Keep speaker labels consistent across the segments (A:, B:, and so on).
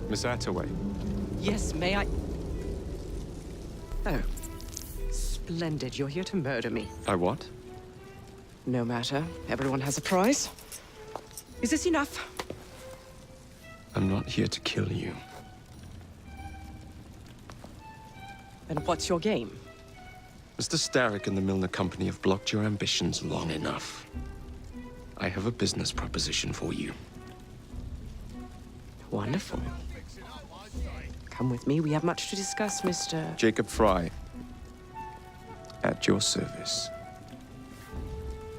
A: Miss Attaway.
B: Yes, may I? Oh. Splendid. You're here to murder me.
A: I what?
B: No matter. Everyone has a price. Is this enough?
A: I'm not here to kill you.
B: Then what's your game?
A: Mr. Starrick and the Milner Company have blocked your ambitions long enough. I have a business proposition for you.
B: Wonderful. Come with me. We have much to discuss, Mr.
A: Jacob Fry. At your service.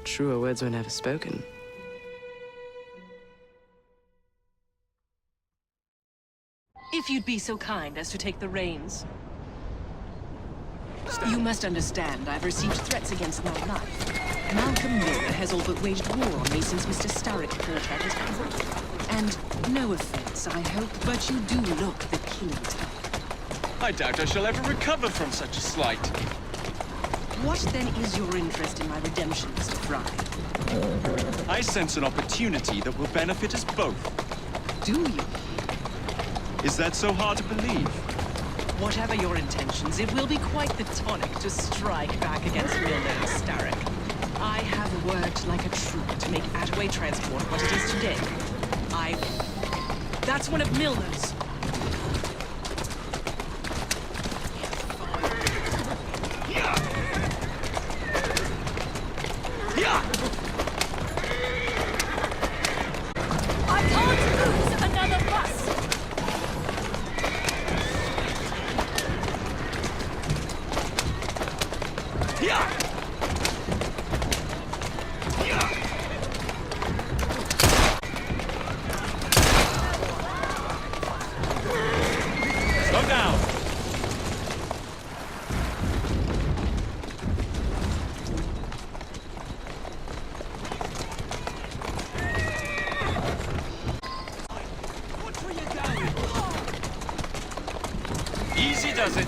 B: Truer words were never spoken.
C: If you'd be so kind as to take the reins. You must understand, I've received threats against my life. Malcolm Milner has all but waged war on me since Mr. Starrick bought out his prison. And no offense, I hope, but you do look the killing type.
D: I doubt I shall ever recover from such a slight.
C: What then is your interest in my redemption, Mr. Fry?
D: I sense an opportunity that will benefit us both.
C: Do you?
D: Is that so hard to believe?
C: Whatever your intentions, it will be quite the tonic to strike back against Milner and Starrick. I have worked like a troop to make Attaway Transport what it is today. That's one of Milner's.
E: I can't lose another bus!
D: Slow down! Easy does it.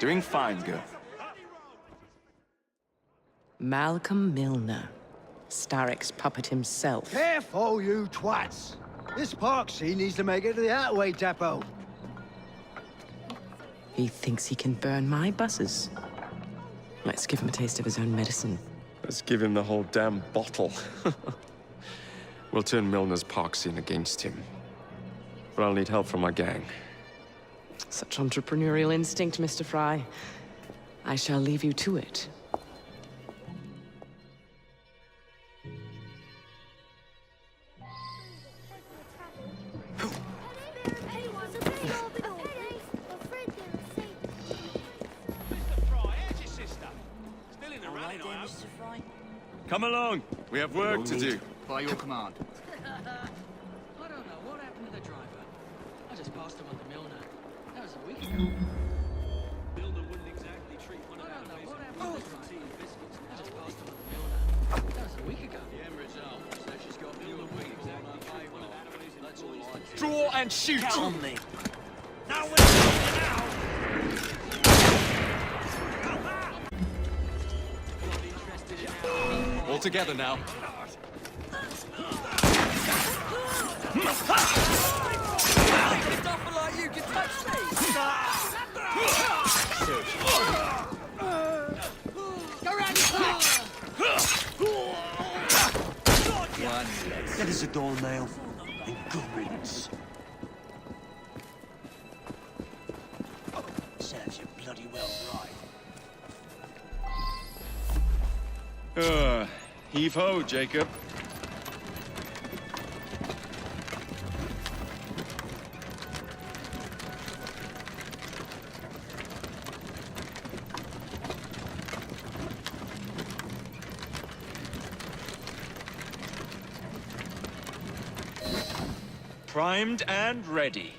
D: Doing fine, girl.
B: Malcolm Milner. Starrick's puppet himself.
F: Careful, you twats! This Parksy needs to make it to the Attaway depot.
B: He thinks he can burn my buses. Let's give him a taste of his own medicine.
A: Let's give him the whole damn bottle. We'll turn Milner's park scene against him. But I'll need help from my gang.
B: Such entrepreneurial instinct, Mr. Fry. I shall leave you to it.
D: Come along. We have work to do.
G: By your command.
H: I don't know what happened to the driver. I just passed him on the Milner. That was a week ago.
D: Milner wouldn't exactly treat one
H: I
D: of
H: don't know
D: Attaway's
H: what happened to the driver.
D: tea and biscuits.
H: I just passed him on the Milner. That was a week ago.
D: The end result is that she's got Milner wouldn't exactly treat one of Attaway's employees.
G: Draw and shoot!
D: Count on me.
G: Now we're now!
D: All together now.
H: Like you can touch me!
G: That is a dull nail. And good riddance. Serves you bloody well right.
D: Heave-ho, Jacob. Primed and ready.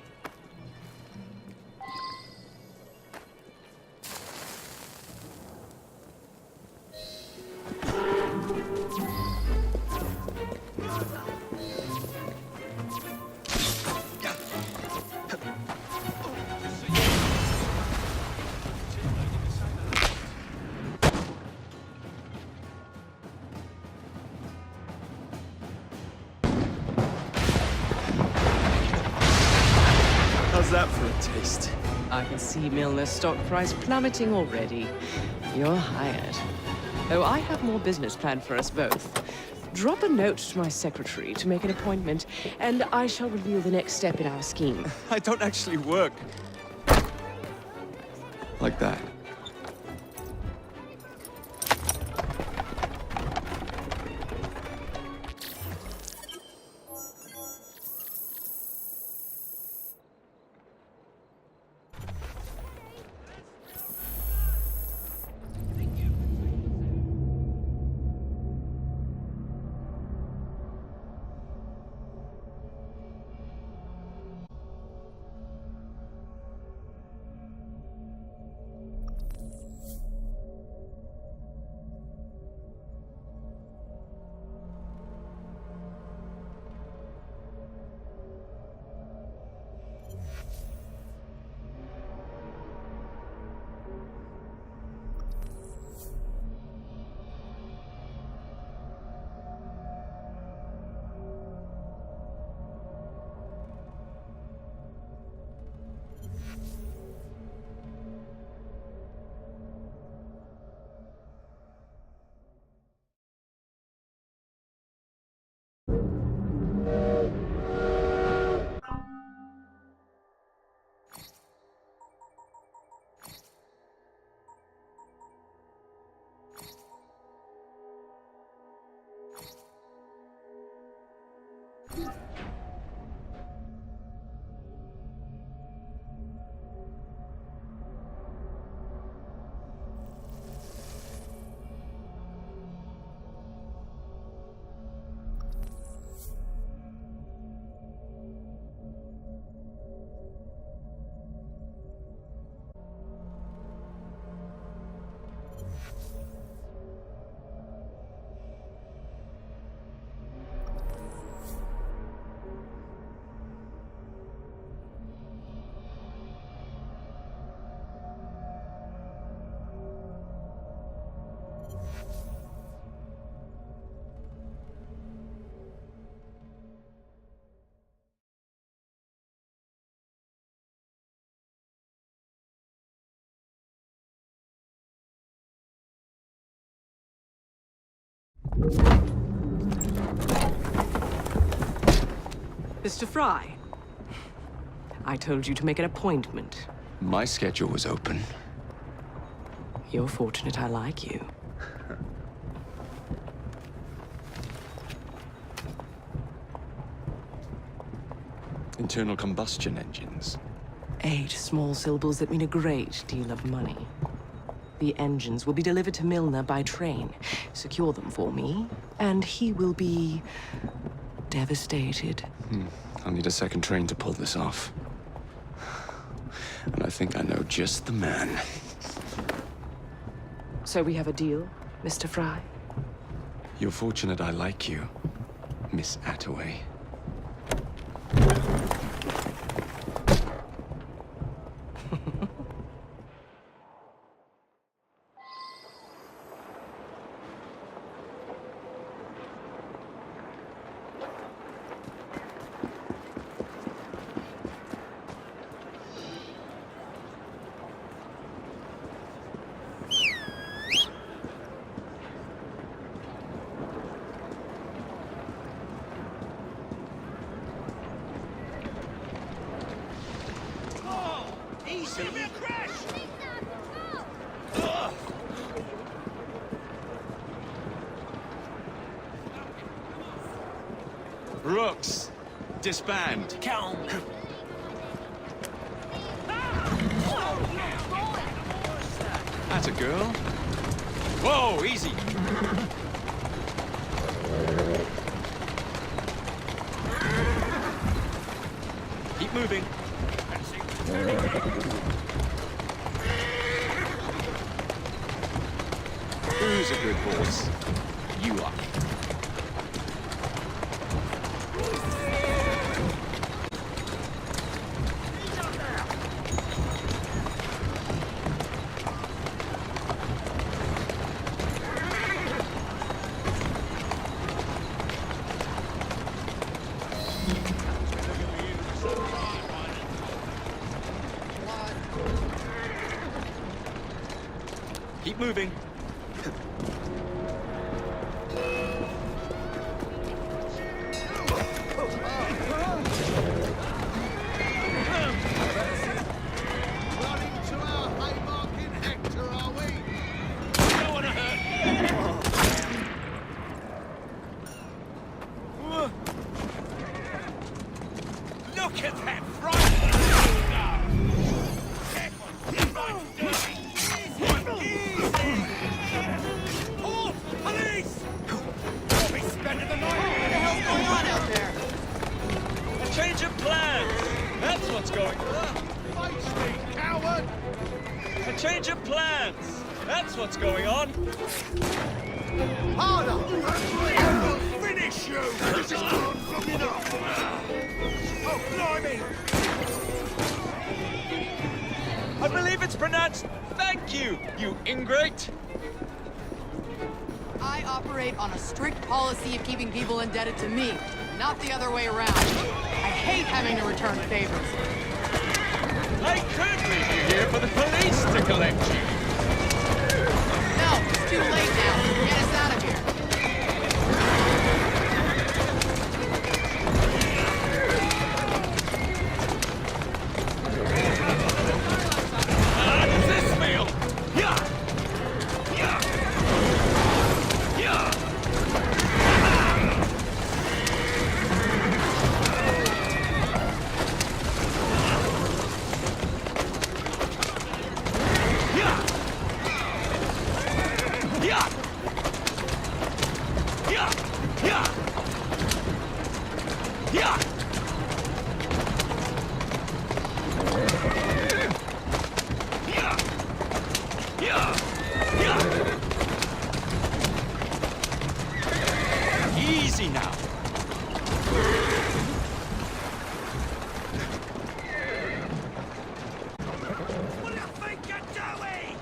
A: that for a taste?
B: I can see Milner's stock price plummeting already. You're hired. Oh, I have more business planned for us both. Drop a note to my secretary to make an appointment, and I shall reveal the next step in our scheme.
A: I don't actually work like that.
B: Mr. Fry, I told you to make an appointment.
A: My schedule was open.
B: You're fortunate I like you.
A: Internal combustion engines.
B: 8 small syllables that mean a great deal of money. The engines will be delivered to Milner by train. Secure them for me, and he will be devastated.
A: I'll need a second train to pull this off. And I think I know just the man.
B: So we have a deal, Mr. Fry?
A: You're fortunate I like you, Miss Attaway. Rooks, disband.
G: Count.
A: That's a girl. Whoa, easy. Keep moving. Who's a good horse? You are.
G: Keep moving.
F: Running to our Haymarket Hector, are we?
G: Don't want to hurt. Look at that front! Police! We'll be spending the night. What the hell's going on out there? A change of plans. That's what's going on.
F: Face me, coward!
G: A change of plans. That's what's going on.
F: Harder!
G: We'll finish you! This is not long enough! Oh, blimey! I believe it's pronounced thank you, you ingrate!
I: I operate on a strict policy of keeping people indebted to me, not the other way around. I hate having to return favors.
G: I could leave you here for the police to collect you!
I: No, it's too late now. Get us out of here.
G: How does this feel? Yeah! Yeah! Yeah! Yeah! Yeah! Yeah! Yeah! Yeah! Yeah! Yeah! Yeah! Easy now. What do you think you're doing?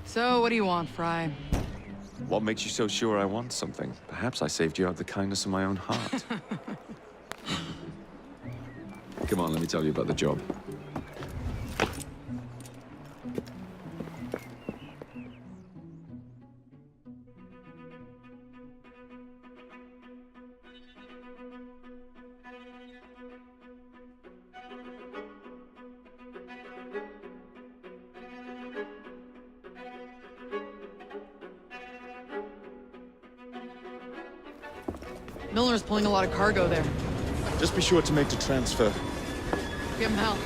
I: So, what do you want, Fry?
A: What makes you so sure I want something? Perhaps I saved you out of the kindness of my own heart. Come on, let me tell you about the job.
I: Milner's pulling a lot of cargo there.
A: Just be sure to make the transfer.
I: Give him hell.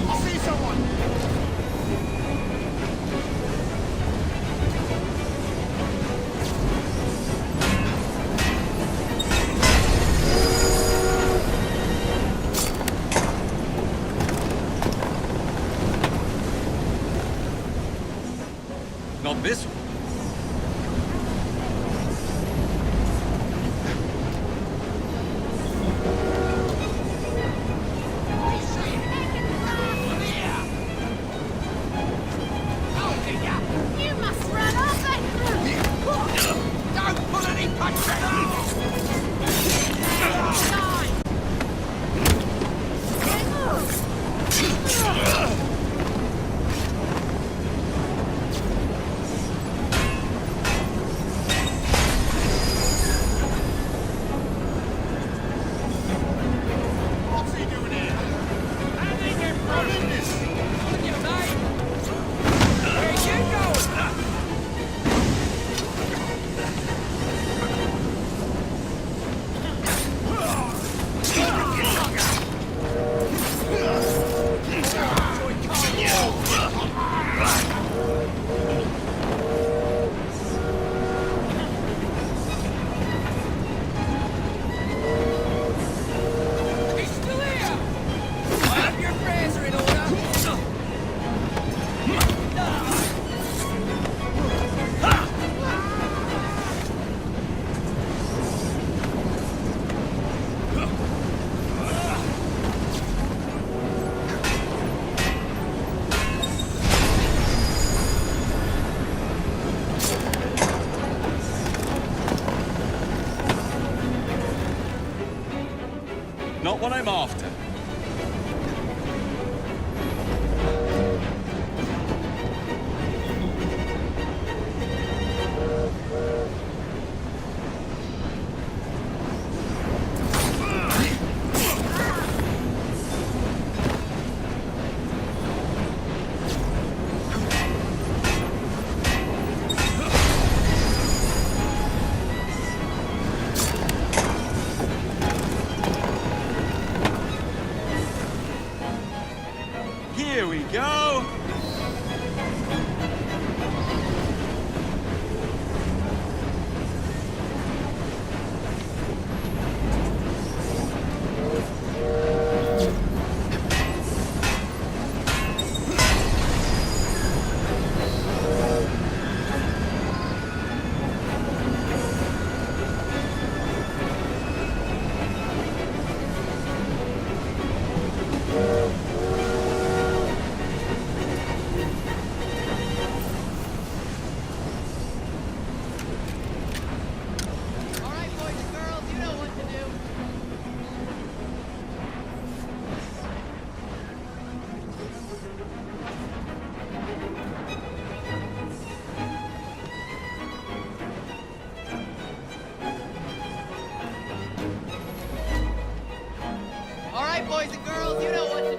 G: I see someone! Not this one.
E: You must run off it!
G: Don't pull any punches! What's he doing here? How did he get from this? On your mate! Where you going? Here we go!
I: All right, boys and girls, you know what to do. All right, boys and girls, you know what to do.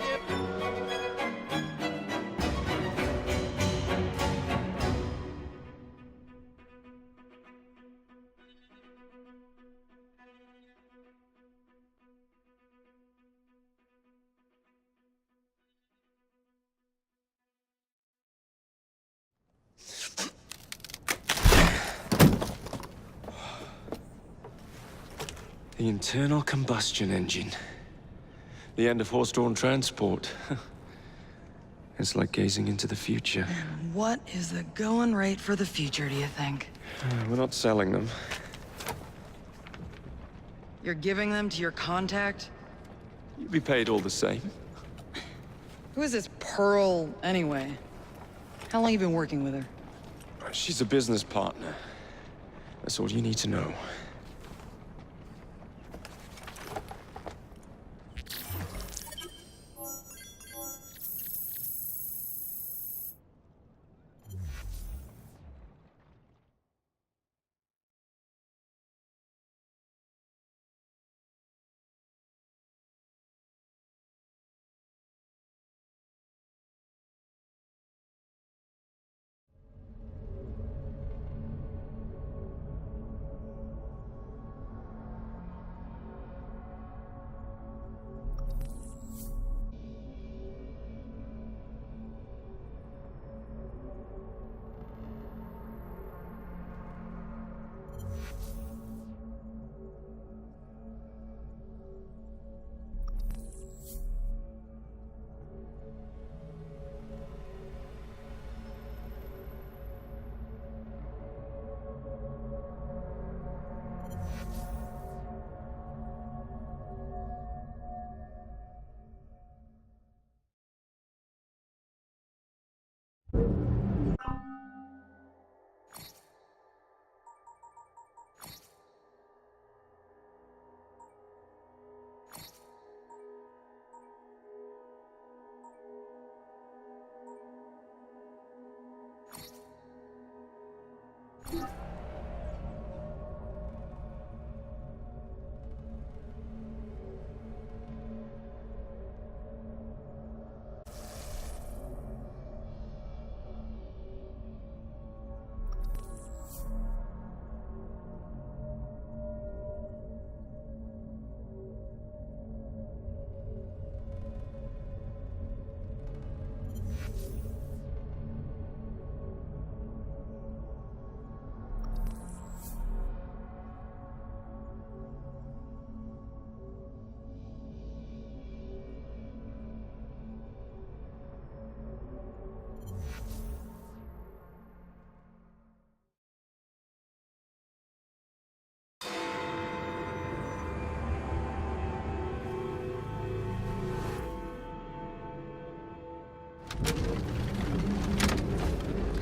A: The internal combustion engine. The end of horse-drawn transport. It's like gazing into the future.
J: What is the going rate for the future, do you think?
A: We're not selling them.
J: You're giving them to your contact?
A: You'd be paid all the same.
J: Who is this Pearl, anyway? How long you been working with her?
A: She's a business partner. That's all you need to know.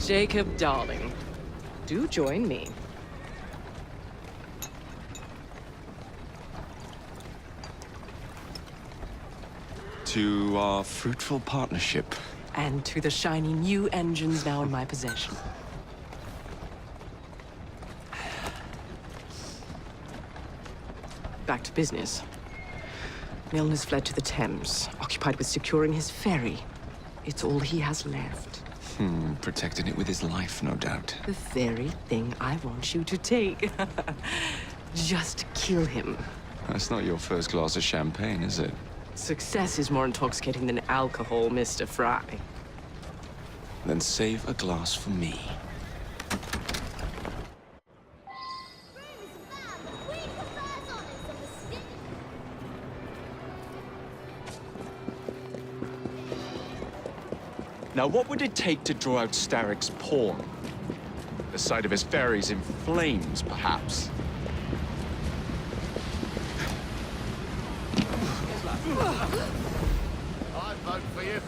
B: Jacob, darling, do join me.
A: To our fruitful partnership.
B: And to the shiny new engines now in my possession. Back to business. Milner's fled to the Thames, occupied with securing his ferry. It's all he has left.
A: Protecting it with his life, no doubt.
B: The very thing I want you to take. Just kill him.
A: That's not your first glass of champagne, is it?
B: Success is more intoxicating than alcohol, Mr. Fry.
A: Then save a glass for me. Now, what would it take to draw out Starrick's pawn? The sight of his ferries in flames, perhaps.
G: I'd vote for you.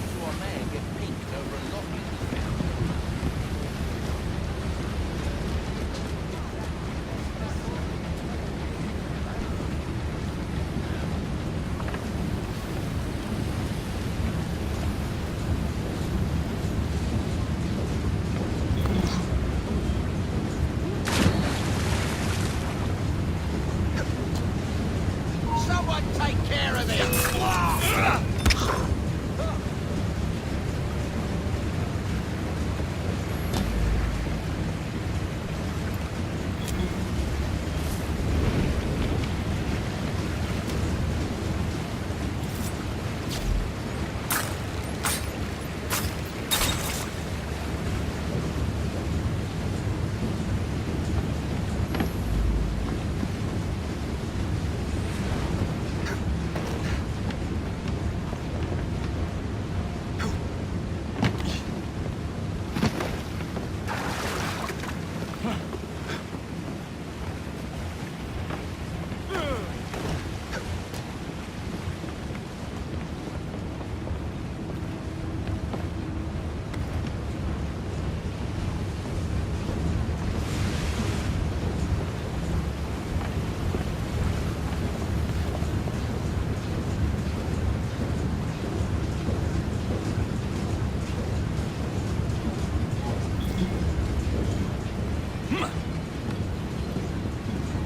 G: Saw a man get pinked over a lock. Someone take care of him!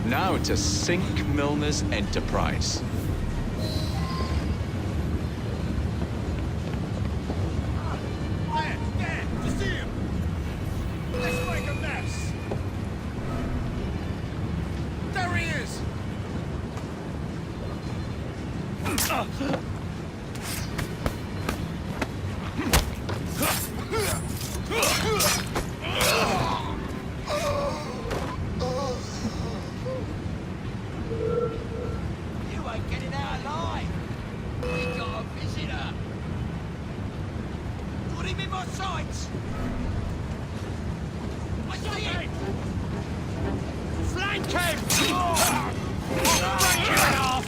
A: Now to sink Milner's enterprise.
G: There! To see him! Let's make a mess! There he is! You ain't getting out alive! We got a visitor! Put him in my sights! I see him! Flank him! Break your head off!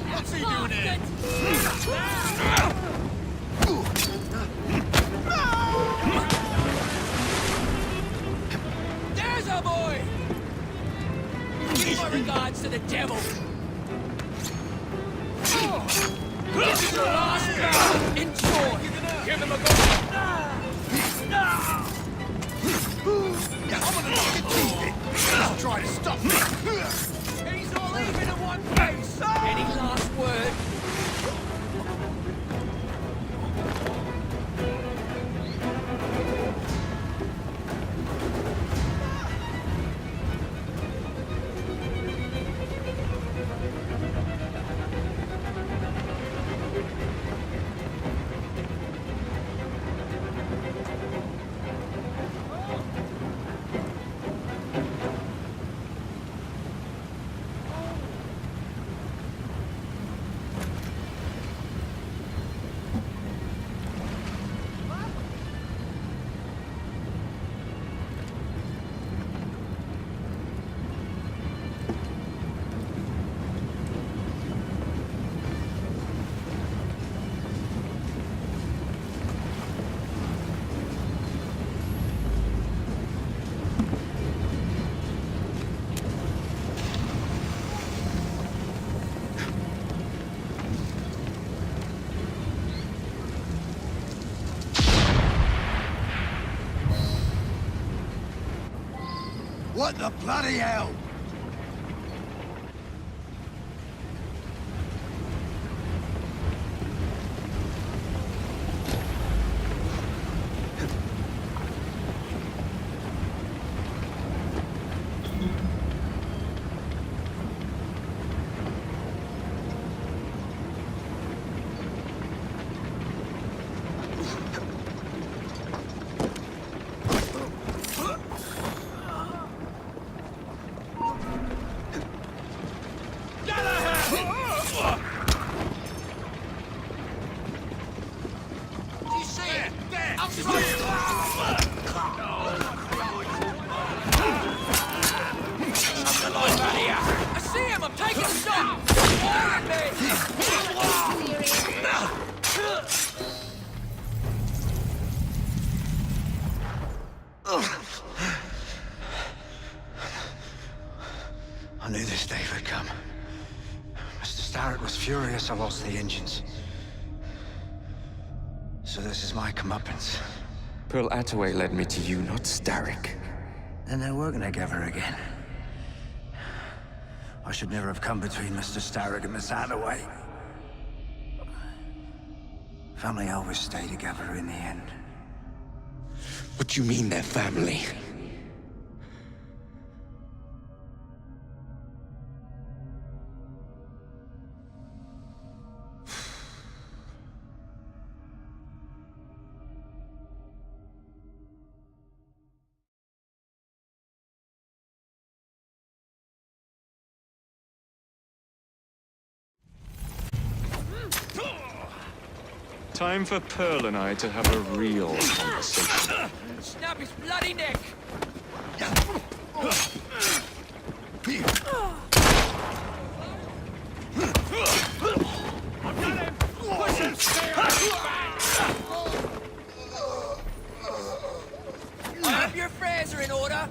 G: What's he doing here? My regards to the devil. This is your last battle. Enjoy. Give them a go. I'm gonna knock your teeth in. Try to stop me. He's all even in one piece. Any last word?
F: What the bloody hell?
G: I see him! I'm taking a shot! Warn me!
F: I knew this day would come. Mr. Starrett was furious I lost the engines. So this is my comeuppance.
A: Pearl Attaway led me to you, not Starrick.
F: Then they're working together again. I should never have come between Mr. Starrett and Miss Attaway. Family always stay together in the end.
A: What do you mean they're family? Time for Pearl and I to have a real conversation.
G: Snap his bloody neck! Push him, stay on his back! I hope your affairs are in order.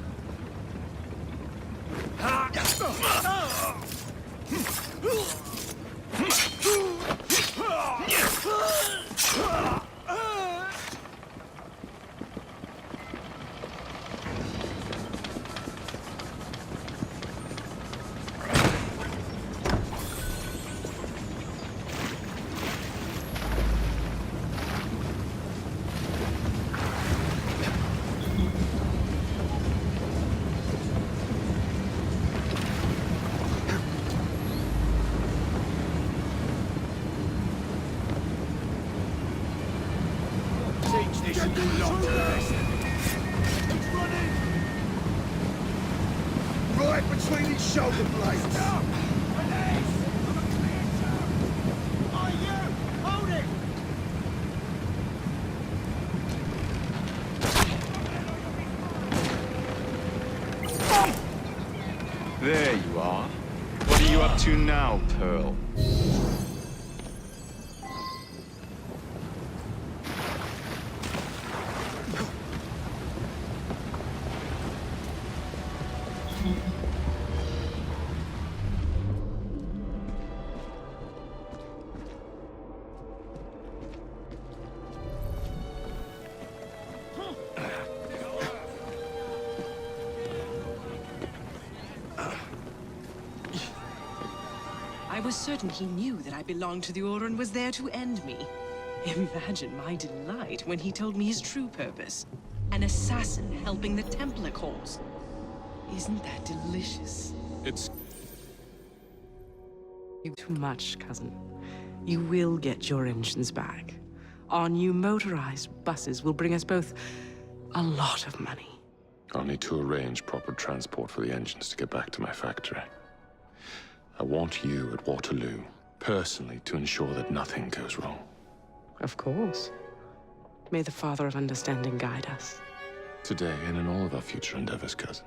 G: This will be long to rest.
F: Right between his shoulder blades.
A: There you are. What are you up to now, Pearl?
B: I was certain he knew that I belonged to the Order and was there to end me. Imagine my delight when he told me his true purpose. An assassin helping the Templar cause. Isn't that delicious?
A: It's...
B: Too much, cousin. You will get your engines back. Our new motorized buses will bring us both a lot of money.
A: I'll need to arrange proper transport for the engines to get back to my factory. I want you at Waterloo, personally, to ensure that nothing goes wrong.
B: Of course. May the Father of Understanding guide us.
A: Today and in all of our future endeavors, cousin.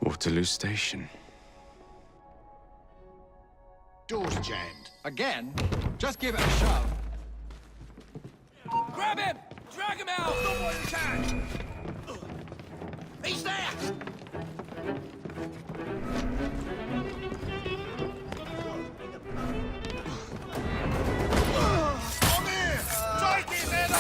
A: Waterloo Station.
G: Door's jammed. Again? Just give it a shove. Grab him! Drag him out! Stop while you can! He's there! Come here! Take his head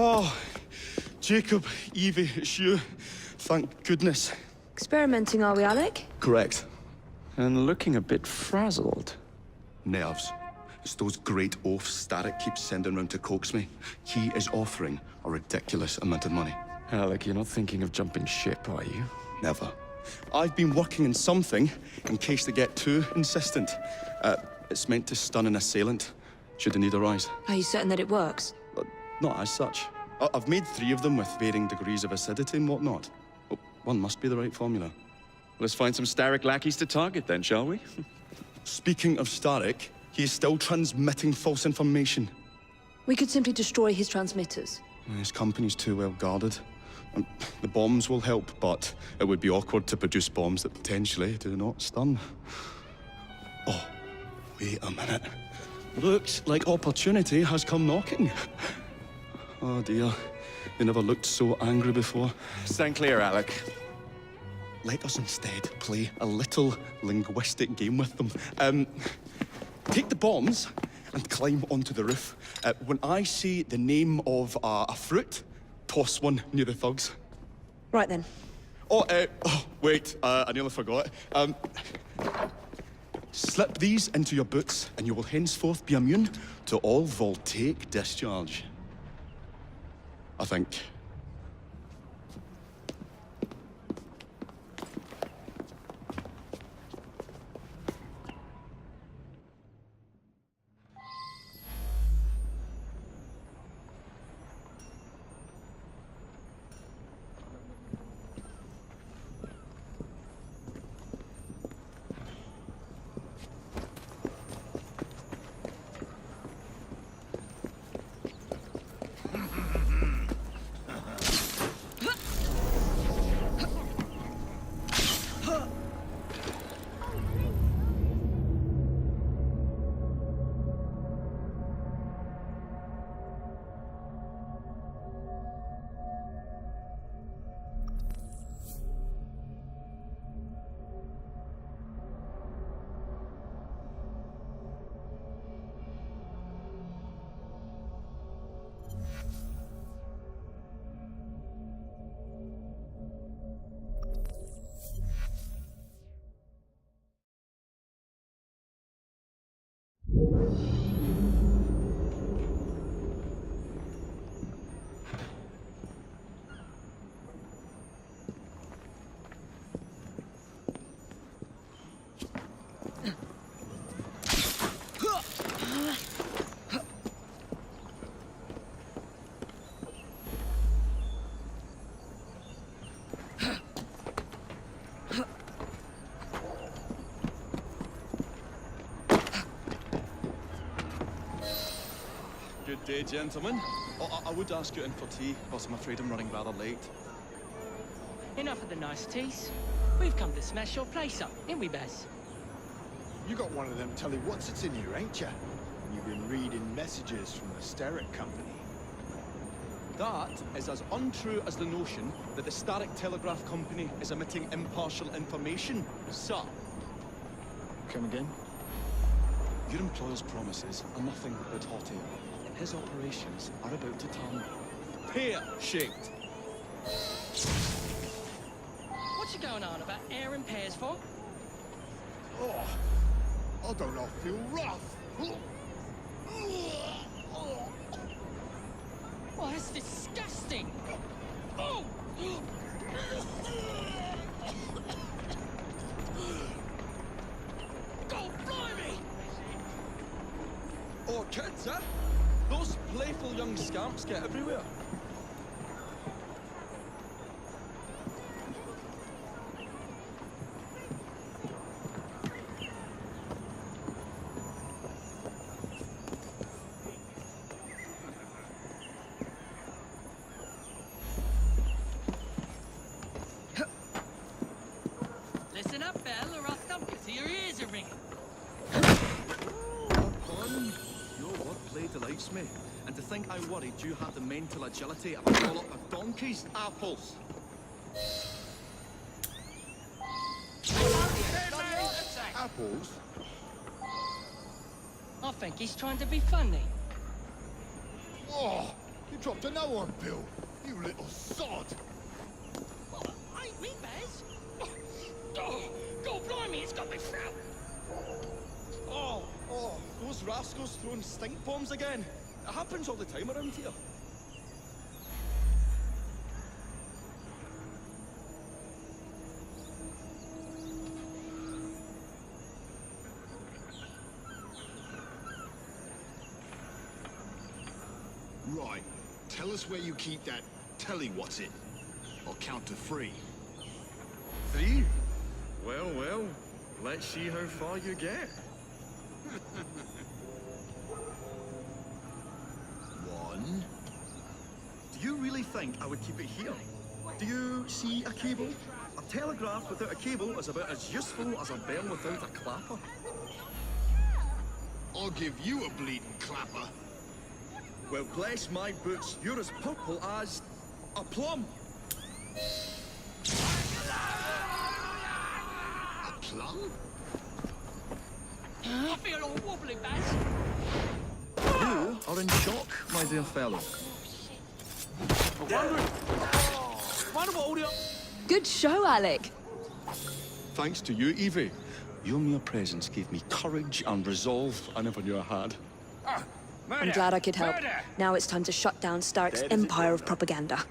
K: Oh, Jacob, Evie, it's you. Thank goodness.
E: Experimenting, are we, Alec?
K: Correct.
A: And looking a bit frazzled.
K: Nerves. It's those great oafs Starrick keeps sending round to coax me. He is offering a ridiculous amount of money.
A: Alec, you're not thinking of jumping ship, are you?
K: Never. I've been working on something in case they get too insistent. It's meant to stun an assailant, should the need arise.
E: Are you certain that it works?
K: Not as such. I've made 3 of them with varying degrees of acidity and whatnot. Well, one must be the right formula.
A: Let's find some Starrick lackeys to target then, shall we?
K: Speaking of Starrick, he is still transmitting false information.
E: We could simply destroy his transmitters.
K: His company's too well guarded. The bombs will help, but it would be awkward to produce bombs that potentially do not stun. Oh, wait a minute. Looks like opportunity has come knocking. Oh dear, they never looked so angry before.
A: Stand clear, Alec.
K: Let us instead play a little linguistic game with them. Take the bombs and climb onto the roof. When I say the name of a fruit, toss one near the thugs.
B: Right then.
K: Oh, wait, I nearly forgot. Slip these into your boots, and you will henceforth be immune to all voltaic discharge. I think.
L: Good day, gentlemen. Oh, I would ask you in for tea, but I'm afraid I'm running rather late.
H: Enough of the nice teas. We've come to smash your place up, ain't we, Baz?
G: You got one of them telly-whatsits in you, ain't you? You've been reading messages from the Starrick Company.
L: That is as untrue as the notion that the Starrick Telegraph Company is emitting impartial information, sir.
G: Come again?
L: Your employer's promises are nothing but hot air, and his operations are about to turn pear-shaped.
H: What you going on about air and pears for?
G: Oh, I don't know, I feel rough.
H: Oh, that's disgusting! Oh! God blimey!
L: Oh, kids, eh? Those playful young scamps get everywhere.
H: Listen up, Belle, or I'll thump you till your ears are ringing.
L: Your wordplay delights me. And to think I worried you had the mental agility of a dollop of donkey's apples.
G: Apples?
H: I think he's trying to be funny.
G: Oh, you dropped another one, Bill. You little sod.
H: Ain't me, Baz? Oh, God blimey, it's got me throat.
L: Oh, those rascals throwing stink bombs again. It happens all the time around here.
G: Right. Tell us where you keep that telly-whatsit. I'll count to 3.
L: 3? Well, let's see how far you get.
G: 1.
L: Do you really think I would keep it here? Do you see a cable? A telegraph without a cable is about as useful as a bell without a clapper.
G: I'll give you a bleeding clapper.
L: Well, bless my boots, you're as purple as a plum.
G: A plum?
H: I feel all wobbly, Baz.
L: You are in shock, my dear fellow.
E: Good show, Alec.
K: Thanks to you, Evie. Your mere presence gave me courage and resolve I never knew I had.
E: I'm glad I could help. Now it's time to shut down Starrick's empire of propaganda.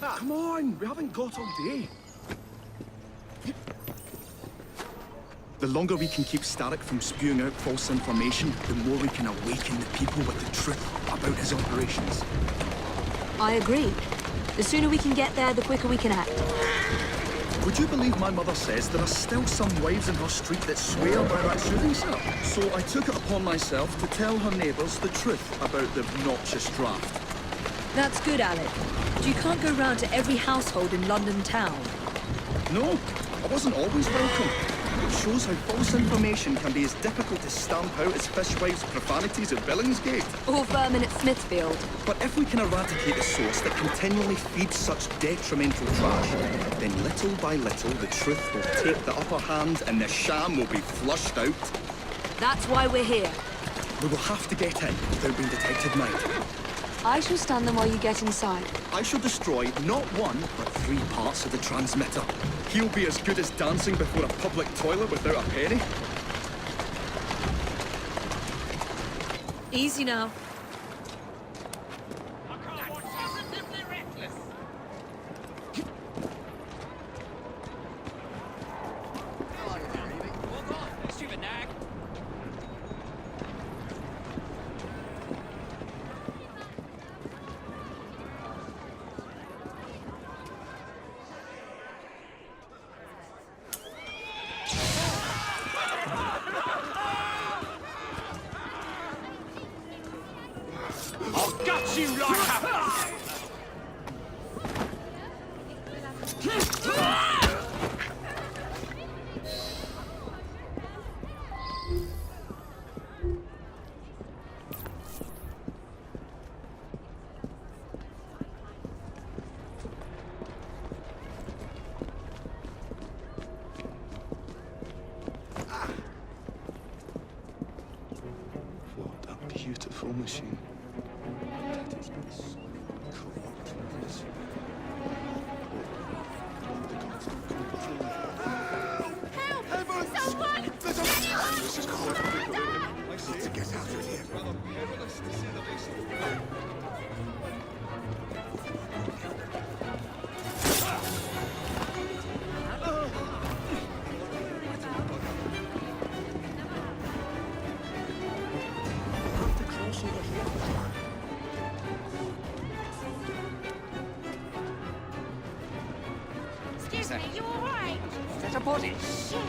L: Come on, we haven't got all day. The longer we can keep Starrick from spewing out false information, the more we can awaken the people with the truth about his operations.
E: I agree. The sooner we can get there, the quicker we can act.
L: Would you believe my mother says there are still some wives in her street that swear by that shooting sir? So I took it upon myself to tell her neighbours the truth about the obnoxious draft.
E: That's good, Alec. But you can't go round to every household in London town.
L: No, I wasn't always welcome. It shows how false information can be as difficult to stamp out as fishwives' profanities at Billingsgate.
E: Or vermin at Smithfield.
L: But if we can eradicate the source that continually feeds such detrimental trash, then little by little the truth will take the upper hand and the sham will be flushed out.
E: That's why we're here.
L: We will have to get in without being detected now.
E: I shall stand them while you get inside.
L: I shall destroy not one, but 3 parts of the transmitter. He'll be as good as dancing before a public toilet without a penny.
E: Easy now.
G: I've got you like a...
K: What a beautiful machine.
E: Excuse me, you alright?
H: Set a body.
E: Shit!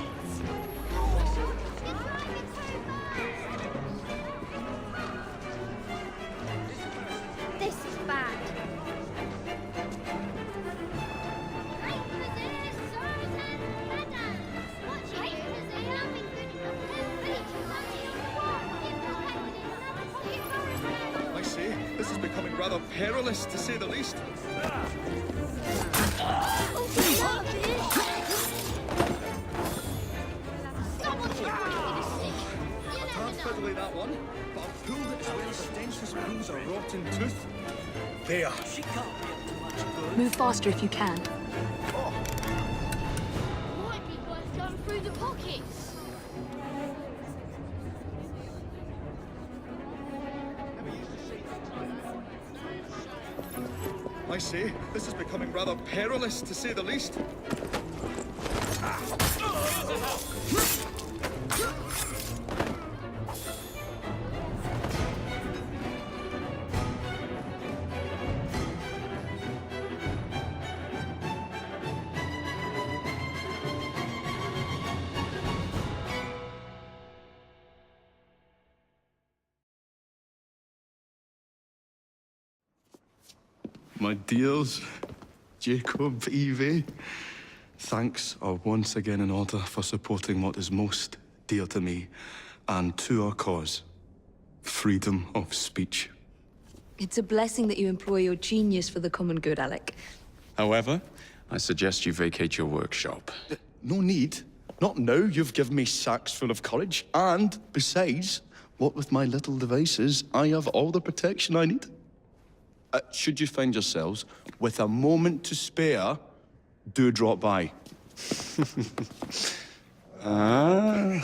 E: This is bad.
L: I say, this is becoming rather perilous, to say the least. Fiddly that one, but I've pulled it as well as the dentist pulls a rotten tooth. There.
H: She can't be up to much good.
E: Move faster if you can.
M: Might be worth going through the pockets.
L: I say, this is becoming rather perilous, to say the least.
K: My dears, Jacob, Evie, thanks are once again in order for supporting what is most dear to me, and to our cause. Freedom of speech.
E: It's a blessing that you employ your genius for the common good, Alec.
A: However, I suggest you vacate your workshop.
K: No need. Not now you've given me sacks full of courage. And, besides, what with my little devices, I have all the protection I need. Should you find yourselves with a moment to spare, do drop by.
A: Ah.